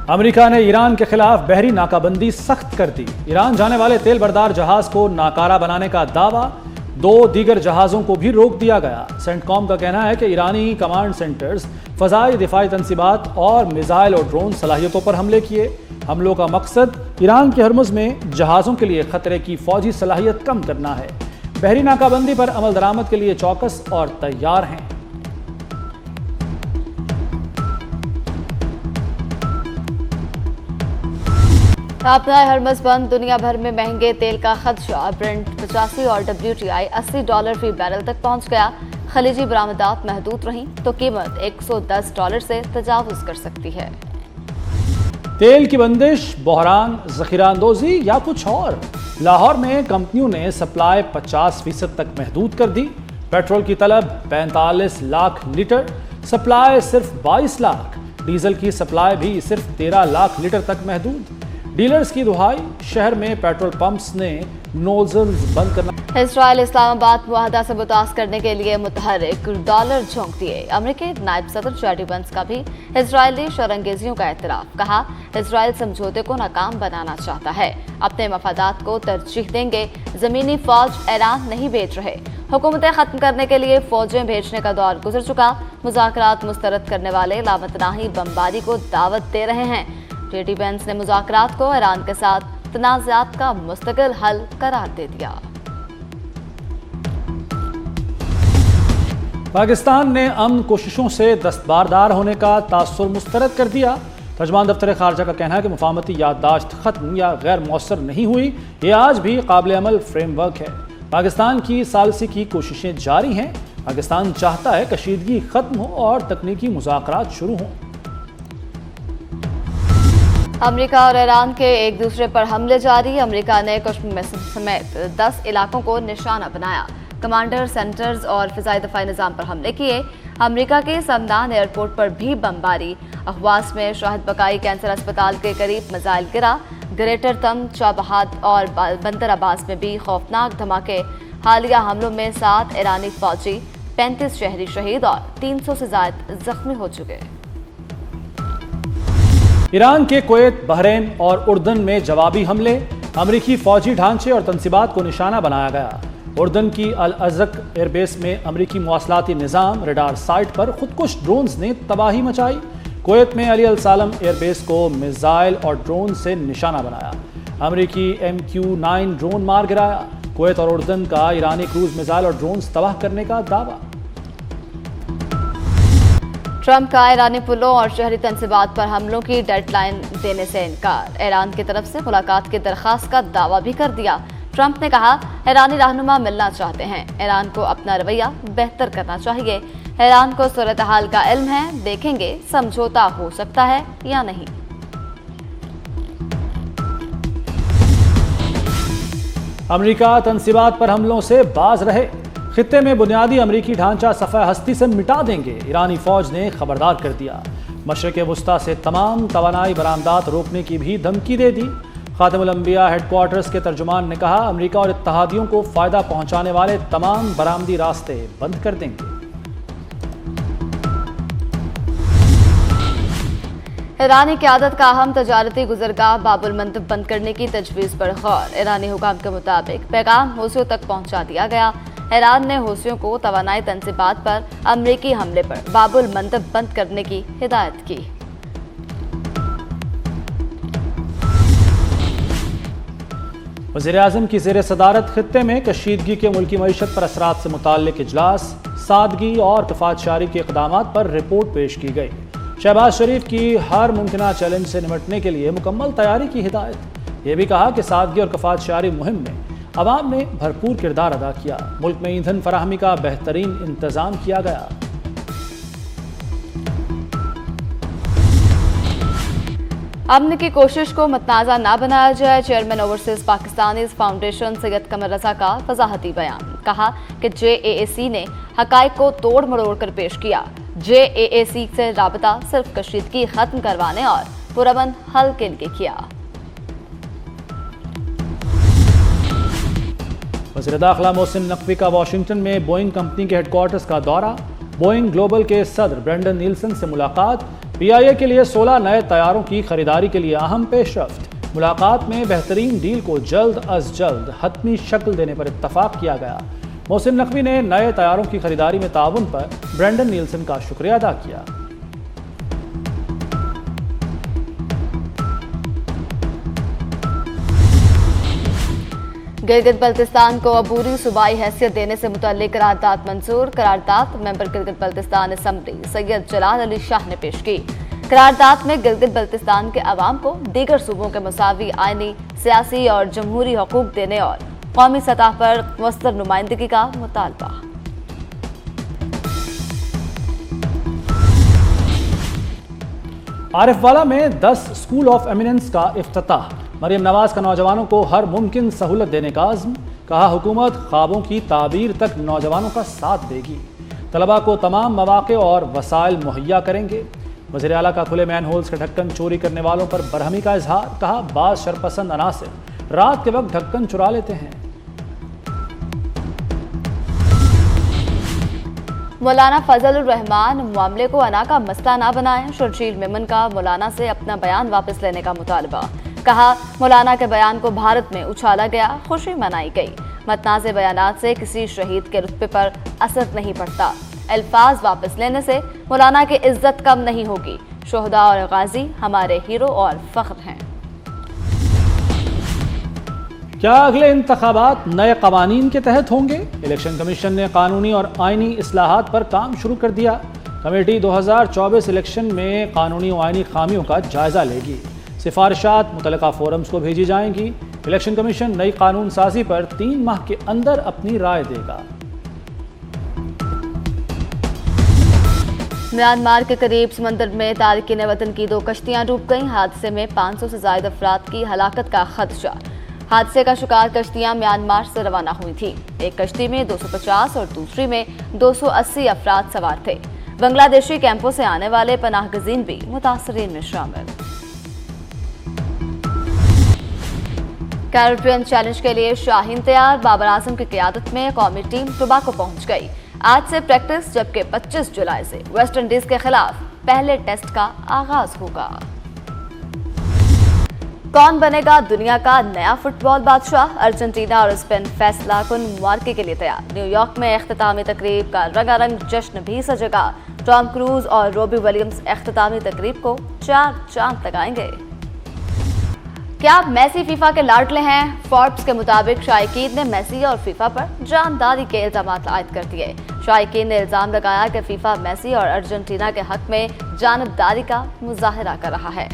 امریکہ نے ایران کے خلاف بحری ناکہ بندی سخت کر دی۔ ایران جانے والے تیل بردار جہاز کو ناکارہ بنانے کا دعویٰ، 2 دیگر جہازوں کو بھی روک دیا گیا۔ سینٹ کام کا کہنا ہے کہ ایرانی کمانڈ سینٹرز فضائی دفاعی تنصیبات اور میزائل اور ڈرون صلاحیتوں پر حملے کیے۔ حملوں کا مقصد ایران کے ہرمز میں جہازوں کے لیے خطرے کی فوجی صلاحیت کم کرنا ہے۔ بحری ناکہ بندی پر عمل درآمد کے لیے چوکس اور تیار ہیں۔ اپنا ہرمز بند، دنیا بھر میں مہنگے تیل کا خدشہ، برنٹ 85 اور WTI $80 فی بیرل تک پہنچ گیا۔ خلیجی برآمدات محدود رہیں تو قیمت $110 سے تجاوز کر سکتی ہے۔ تیل کی بندش، بحران، ذخیرہ اندوزی یا کچھ اور؟ لاہور میں کمپنیوں نے سپلائی 50% تک محدود کر دی۔ پیٹرول کی طلب 45 لاکھ لیٹر، سپلائی صرف 22 لاکھ۔ ڈیزل کی سپلائی بھی صرف 13 لاکھ لیٹر تک محدود۔ ڈیلرز کی دہائی، شہر میں پیٹرول پمپس نے نوزلز بند کرنا۔ اسرائیل اسلام آباد معاہدہ سے متاثر کرنے کے لیے متحرک ڈالر جھونک دیے۔ امریکی نائب صدر JD وینس کا بھی اسرائیلی شرانگیزیوں کا اعتراف، کہا اسرائیل سمجھوتے کو ناکام بنانا چاہتا ہے، اپنے مفادات کو ترجیح دیں گے، زمینی فوج ایران نہیں بھیج رہے، حکومتیں ختم کرنے کے لیے فوجیں بھیجنے کا دور گزر چکا، مذاکرات مسترد کرنے والے لامتناہی بمباری کو دعوت دے رہے ہیں۔ JD وینس نے مذاکرات کو ایران کے ساتھ تنازعات کا مستقل حل قرار دے دیا۔ پاکستان نے امن کوششوں سے دستبردار ہونے کا تاثر مسترد کر دیا۔ ترجمان دفتر خارجہ کا کہنا ہے کہ مفاہمتی یادداشت ختم یا غیر مؤثر نہیں ہوئی، یہ آج بھی قابل عمل فریم ورک ہے۔ پاکستان کی ثالثی کی کوششیں جاری ہیں۔ پاکستان چاہتا ہے کشیدگی ختم ہو اور تکنیکی مذاکرات شروع ہوں۔ امریکہ اور ایران کے ایک دوسرے پر حملے جاری۔ امریکہ نے کشمیر سمیت 10 علاقوں کو نشانہ بنایا، کمانڈر سینٹرز اور فضائی دفاعی نظام پر حملے کیے۔ امریکہ کے سمدان ایئرپورٹ پر بھی بمباری۔ اخواس میں شاہد بقائی کینسر اسپتال کے قریب میزائل گرا۔ گریٹر تم، چابہار اور بندر عباس میں بھی خوفناک دھماکے۔ حالیہ حملوں میں 7 ایرانی فوجی، 35 شہری شہید اور 300 سے زائد زخمی ہو چکے۔ ایران کے کویت، بحرین اور اردن میں جوابی حملے، امریکی فوجی ڈھانچے اور تنصیبات کو نشانہ بنایا گیا۔ اردن کی الازرق ایئر بیس میں امریکی مواصلاتی نظام ریڈار سائٹ پر خودکش ڈرونز نے تباہی مچائی۔ کویت میں علی السلام ایئر بیس کو میزائل اور ڈرون سے نشانہ بنایا۔ امریکی MQ-9 ڈرون مار گرایا۔ کویت اور اردن کا ایرانی کروز میزائل اور ڈرونز تباہ کرنے کا دعویٰ۔ ٹرمپ کا ایرانی پلوں اور شہری تنصیبات پر حملوں کی ڈیڈ لائن دینے سے انکار۔ ایران کی طرف سے ملاقات کی درخواست کا دعویٰ بھی کر دیا۔ ٹرمپ نے کہا ایرانی رہنما ملنا چاہتے ہیں، ایران کو اپنا رویہ بہتر کرنا چاہیے، ایران کو صورتحال کا علم ہے، دیکھیں گے سمجھوتا ہو سکتا ہے یا نہیں۔ امریکہ تنصیبات پر حملوں سے باز رہے، خطے میں بنیادی امریکی ڈھانچہ صفحہ ہستی سے مٹا دیں گے، ایرانی فوج نے خبردار کر دیا۔ مشرق وسطیٰ سے تمام توانائی برآمدات روکنے کی بھی دھمکی دے دی۔ خاتم الانبیاء ہیڈ کوارٹرز کے ترجمان نے کہا امریکہ اور اتحادیوں کو فائدہ پہنچانے والے تمام برآمدی راستے بند کر دیں گے۔ ایرانی قیادت کا اہم تجارتی گزرگاہ باب المندب بند کرنے کی تجویز پر غور۔ ایرانی حکام کے مطابق پیغام حوثیوں تک پہنچا دیا گیا۔ ایران نے حوثیوں کو توانائی تنصیبات پر امریکی حملے پر باب المندب بند کرنے کی ہدایت کی۔ وزیراعظم کی زیر صدارت خطے میں کشیدگی کے ملکی معیشت پر اثرات سے متعلق اجلاس، سادگی اور کفایت شعاری کے اقدامات پر رپورٹ پیش کی گئی۔ شہباز شریف کی ہر ممکنہ چیلنج سے نمٹنے کے لیے مکمل تیاری کی ہدایت۔ یہ بھی کہا کہ سادگی اور کفایت شعاری مہم میں عوام نے بھرپور کردار ادا کیا، ملک میں ایندھن فراہمی کا بہترین انتظام کیا گیا۔ امن کی کوشش کو متنازع نہ بنایا جائے، چیئرمین اوورسیز پاکستانیز فاؤنڈیشن سید قمر رضا کا وضاحتی بیان۔ کہا کہ JAAC نے حقائق کو توڑ مروڑ کر پیش کیا۔ JAAC سے رابطہ صرف کشیدگی ختم کروانے اور پرامن حل کے لیے کیا۔ وزیر داخلہ محسن نقوی کا واشنگٹن میں بوئنگ کمپنی کے ہیڈ کوارٹرز کا دورہ، بوئنگ گلوبل کے صدر برینڈن نیلسن سے ملاقات، PIA کے لیے 16 نئے طیاروں کی خریداری کے لیے اہم پیش رفت۔ ملاقات میں بہترین ڈیل کو جلد از جلد حتمی شکل دینے پر اتفاق کیا گیا۔ محسن نقوی نے نئے طیاروں کی خریداری میں تعاون پر برینڈن نیلسن کا شکریہ ادا کیا۔ گلگت بلتستان کو عبوری صوبائی حیثیت دینے سے متعلق قرارداد منظور۔ قرارداد ممبر گلگت بلتستان اسمبلی سید جلال علی شاہ نے پیش کی۔ قرارداد میں گلگت بلتستان کے عوام کو دیگر صوبوں کے مساوی آئینی، سیاسی اور جمہوری حقوق دینے اور قومی سطح پر مؤثر نمائندگی کا مطالبہ۔ عارف والا میں 10 اسکول آف ایمیننس کا افتتاح۔ مریم نواز کا نوجوانوں کو ہر ممکن سہولت دینے کا عزم۔ کہا حکومت خوابوں کی تعبیر تک نوجوانوں کا ساتھ دے گی۔ طلباء کو تمام مواقع اور وسائل مہیا کریں گے۔ وزیر اعلیٰ کا کھلے مین ہولز کے ڈھکن چوری کرنے والوں پر برہمی کا اظہار۔ کہا بعض شرپسند عناصر رات کے وقت ڈھکن چرا لیتے ہیں۔ مولانا فضل الرحمان معاملے کو انا کا مسئلہ نہ بنائیں۔ شرجیل میمن کا مولانا سے اپنا بیان واپس لینے کا مطالبہ۔ کہا مولانا کے بیان کو بھارت میں اچھالا گیا، خوشی منائی گئی۔ متنازع بیانات سے کسی شہید کے رتبے پر اثر نہیں پڑتا۔ الفاظ واپس لینے سے مولانا کی عزت کم نہیں ہوگی۔ شہداء اور غازی ہمارے ہیرو اور فخر ہیں۔ کیا اگلے انتخابات نئے قوانین کے تحت ہوں گے؟ الیکشن کمیشن نے قانونی اور آئینی اصلاحات پر کام شروع کر دیا۔ کمیٹی 2024 الیکشن میں قانونی و آئینی خامیوں کا جائزہ لے گی۔ سفارشات متعلقہ فورمز کو بھیجی جائیں گی۔ الیکشن کمیشن نئی قانون سازی پر 3 ماہ کے اندر اپنی رائے دے گا۔ میانمار کے قریب سمندر میں تارکین وطن کی 2 کشتیاں ڈوب گئیں۔ حادثے میں 500 سے زائد افراد کی ہلاکت کا خدشہ۔ حادثے کا شکار کشتیاں میانمار سے روانہ ہوئی تھیں۔ ایک کشتی میں 250 اور دوسری میں 280 افراد سوار تھے۔ بنگلہ دیشی کیمپوں سے آنے والے پناہ گزین بھی متاثرین میں شامل۔ کیریبین چیلنج کے لیے شاہین تیار۔ بابر اعظم کی قیادت میں قومی ٹیم ٹوباکو پہنچ گئی۔ آج سے پریکٹس، جبکہ 25 جولائی سے ویسٹ انڈیز کے خلاف پہلے ٹیسٹ کا آغاز ہوگا۔ کون بنے گا دنیا کا نیا فٹ بال بادشاہ؟ ارجنٹینا اور اسپین فیصلہ کن معرکے کے لیے تیار۔ نیو یارک میں اختتامی تقریب کا رنگا رنگ جشن بھی سجے گا۔ ٹام کروز اور روبی ولیمز اختتامی تقریب کو 4 چاند لگائیں گے۔ کیا میسی فیفا کے لاڈلے ہیں؟ فوربس کے مطابق شائقین نے میسی اور فیفا پر جانداری کے الزامات عائد کر دیے۔ شائقین نے الزام لگایا کہ فیفا میسی اور ارجنٹینا کے حق میں جانبداری کا مظاہرہ کر رہا ہے۔